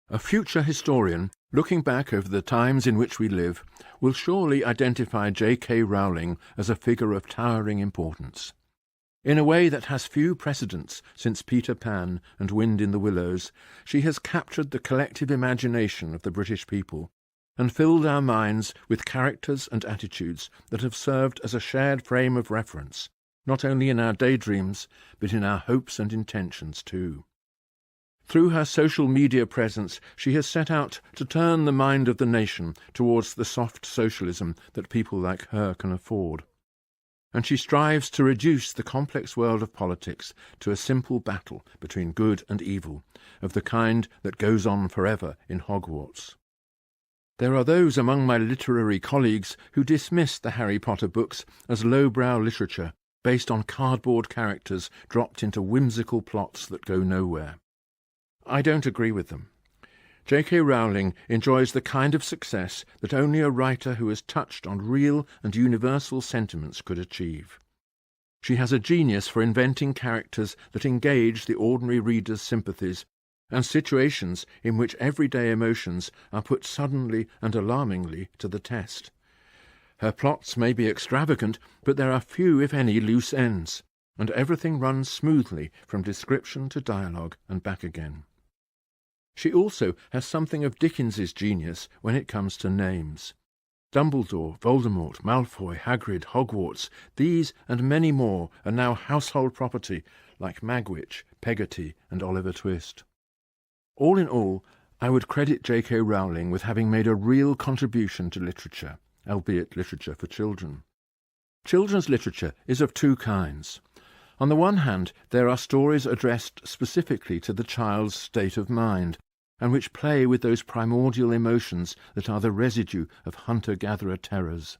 A future historian, looking back over the times in which we live, will surely identify J.K. Rowling as a figure of towering importance. In a way that has few precedents since Peter Pan and Wind in the Willows, she has captured the collective imagination of the British people and filled our minds with characters and attitudes that have served as a shared frame of reference, not only in our daydreams, but in our hopes and intentions too. Through her social media presence, she has set out to turn the mind of the nation towards the soft socialism that people like her can afford. And she strives to reduce the complex world of politics to a simple battle between good and evil, of the kind that goes on forever in Hogwarts. There are those among my literary colleagues who dismiss the Harry Potter books as lowbrow literature, based on cardboard characters dropped into whimsical plots that go nowhere. I don't agree with them. J.K. Rowling enjoys the kind of success that only a writer who has touched on real and universal sentiments could achieve. She has a genius for inventing characters that engage the ordinary reader's sympathies and situations in which everyday emotions are put suddenly and alarmingly to the test. Her plots may be extravagant, but there are few, if any, loose ends, and everything runs smoothly from description to dialogue and back again. She also has something of Dickens's genius when it comes to names. Dumbledore, Voldemort, Malfoy, Hagrid, Hogwarts, these and many more are now household property, like Magwitch, Peggotty and Oliver Twist. All in all, I would credit J.K. Rowling with having made a real contribution to literature, albeit literature for children. Children's literature is of two kinds. On the one hand, there are stories addressed specifically to the child's state of mind, and which play with those primordial emotions that are the residue of hunter-gatherer terrors.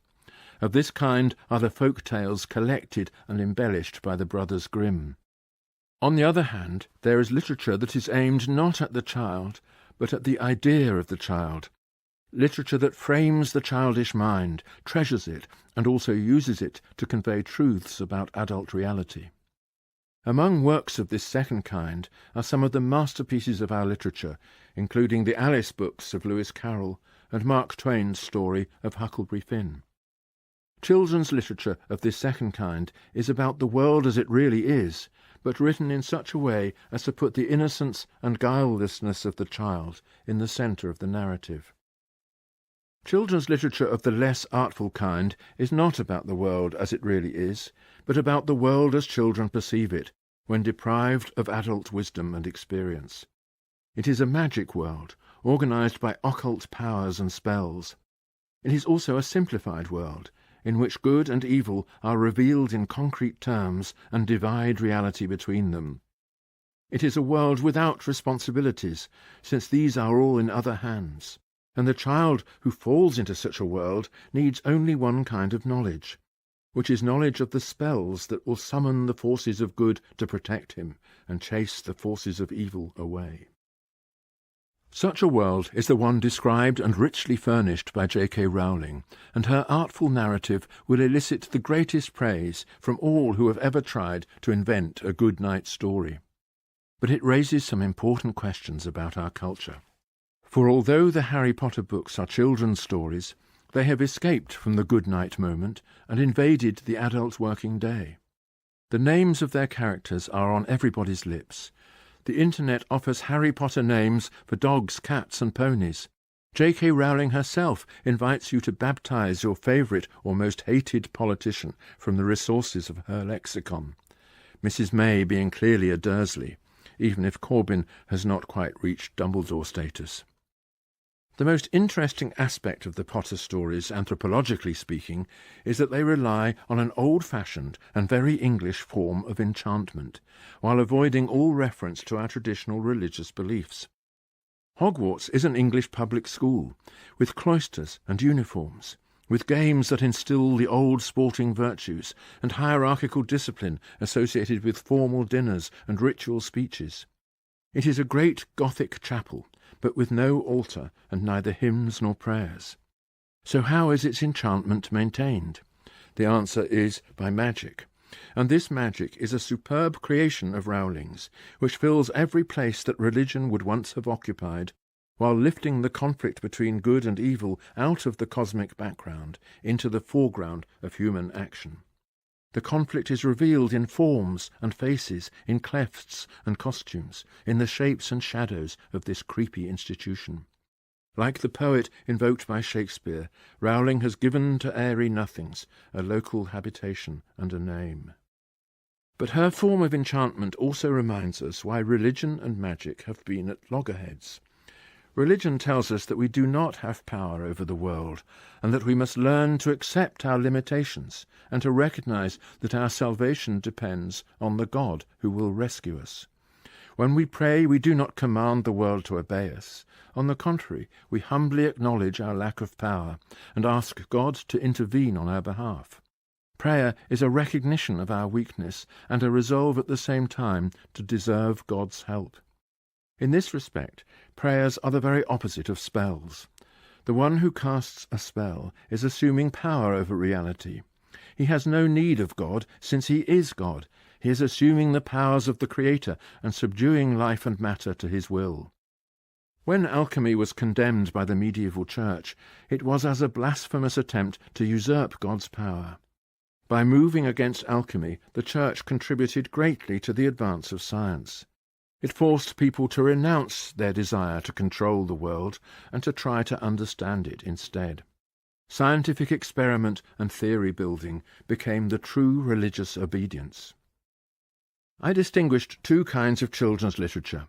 Of this kind are the folk tales collected and embellished by the Brothers Grimm. On the other hand, there is literature that is aimed not at the child, but at the idea of the child, literature that frames the childish mind, treasures it, and also uses it to convey truths about adult reality. Among works of this second kind are some of the masterpieces of our literature, including the Alice books of Lewis Carroll and Mark Twain's story of Huckleberry Finn. Children's literature of this second kind is about the world as it really is, but written in such a way as to put the innocence and guilelessness of the child in the centre of the narrative. Children's literature of the less artful kind is not about the world as it really is, but about the world as children perceive it, when deprived of adult wisdom and experience. It is a magic world, organised by occult powers and spells. It is also a simplified world, in which good and evil are revealed in concrete terms and divide reality between them. It is a world without responsibilities, since these are all in other hands, and the child who falls into such a world needs only one kind of knowledge, which is knowledge of the spells that will summon the forces of good to protect him and chase the forces of evil away. Such a world is the one described and richly furnished by J.K. Rowling, and her artful narrative will elicit the greatest praise from all who have ever tried to invent a good night story. But it raises some important questions about our culture. For although the Harry Potter books are children's stories, they have escaped from the good night moment and invaded the adult working day. The names of their characters are on everybody's lips. The Internet offers Harry Potter names for dogs, cats and ponies. J.K. Rowling herself invites you to baptize your favourite or most hated politician from the resources of her lexicon, Mrs. May being clearly a Dursley, even if Corbyn has not quite reached Dumbledore status. The most interesting aspect of the Potter stories, anthropologically speaking, is that they rely on an old-fashioned and very English form of enchantment, while avoiding all reference to our traditional religious beliefs. Hogwarts is an English public school, with cloisters and uniforms, with games that instil the old sporting virtues and hierarchical discipline associated with formal dinners and ritual speeches. It is a great Gothic chapel, but with no altar and neither hymns nor prayers. So how is its enchantment maintained? The answer is by magic, and this magic is a superb creation of Rowling's, which fills every place that religion would once have occupied, while lifting the conflict between good and evil out of the cosmic background into the foreground of human action. The conflict is revealed in forms and faces, in clefts and costumes, in the shapes and shadows of this creepy institution. Like the poet invoked by Shakespeare, Rowling has given to airy nothings a local habitation and a name. But her form of enchantment also reminds us why religion and magic have been at loggerheads. Religion tells us that we do not have power over the world, and that we must learn to accept our limitations and to recognize that our salvation depends on the God who will rescue us. When we pray, we do not command the world to obey us. On the contrary, we humbly acknowledge our lack of power and ask God to intervene on our behalf. Prayer is a recognition of our weakness and a resolve at the same time to deserve God's help. In this respect, prayers are the very opposite of spells. The one who casts a spell is assuming power over reality. He has no need of God, since he is God. He is assuming the powers of the Creator and subduing life and matter to his will. When alchemy was condemned by the medieval church, it was as a blasphemous attempt to usurp God's power. By moving against alchemy, the church contributed greatly to the advance of science. It forced people to renounce their desire to control the world and to try to understand it instead. Scientific experiment and theory building became the true religious obedience. I distinguished two kinds of children's literature: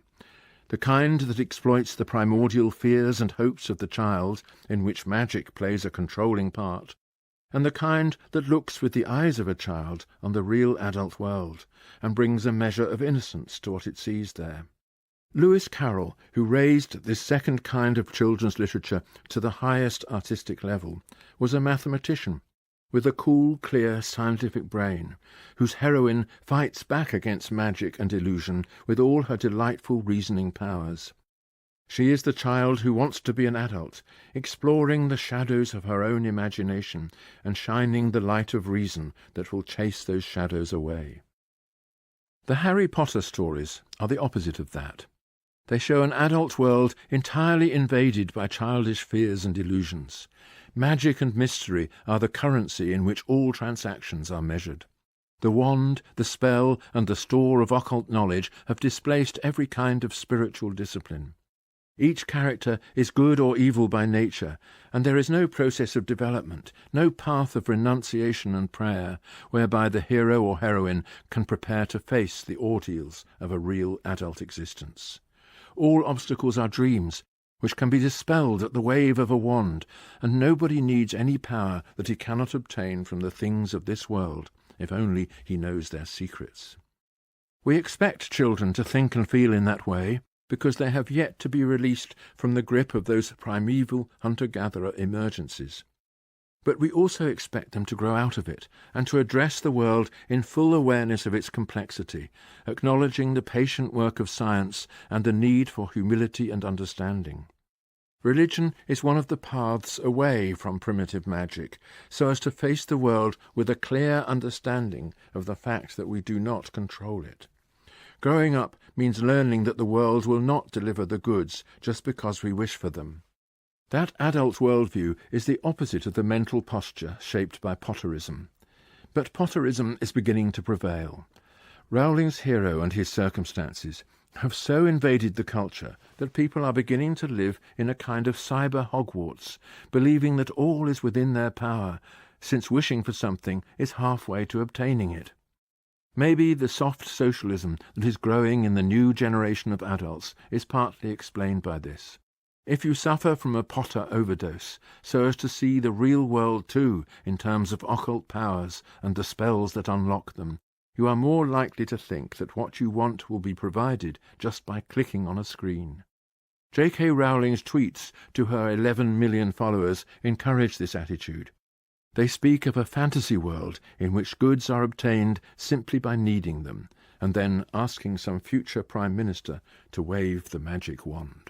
the kind that exploits the primordial fears and hopes of the child, in which magic plays a controlling part, and the kind that looks with the eyes of a child on the real adult world and brings a measure of innocence to what it sees there. Lewis Carroll, who raised this second kind of children's literature to the highest artistic level, was a mathematician with a cool, clear, scientific brain, whose heroine fights back against magic and illusion with all her delightful reasoning powers. She is the child who wants to be an adult, exploring the shadows of her own imagination and shining the light of reason that will chase those shadows away. The Harry Potter stories are the opposite of that. They show an adult world entirely invaded by childish fears and illusions. Magic and mystery are the currency in which all transactions are measured. The wand, the spell, and the store of occult knowledge have displaced every kind of spiritual discipline. Each character is good or evil by nature, and there is no process of development, no path of renunciation and prayer, whereby the hero or heroine can prepare to face the ordeals of a real adult existence. All obstacles are dreams, which can be dispelled at the wave of a wand, and nobody needs any power that he cannot obtain from the things of this world, if only he knows their secrets. We expect children to think and feel in that way, because they have yet to be released from the grip of those primeval hunter-gatherer emergencies. But we also expect them to grow out of it, and to address the world in full awareness of its complexity, acknowledging the patient work of science and the need for humility and understanding. Religion is one of the paths away from primitive magic, so as to face the world with a clear understanding of the fact that we do not control it. Growing up means learning that the world will not deliver the goods just because we wish for them. That adult worldview is the opposite of the mental posture shaped by Potterism. But Potterism is beginning to prevail. Rowling's hero and his circumstances have so invaded the culture that people are beginning to live in a kind of cyber Hogwarts, believing that all is within their power, since wishing for something is halfway to obtaining it. Maybe the soft socialism that is growing in the new generation of adults is partly explained by this. If you suffer from a Potter overdose, so as to see the real world too in terms of occult powers and the spells that unlock them, you are more likely to think that what you want will be provided just by clicking on a screen. J.K. Rowling's tweets to her 11 million followers encourage this attitude. They speak of a fantasy world in which goods are obtained simply by needing them, and then asking some future Prime Minister to wave the magic wand.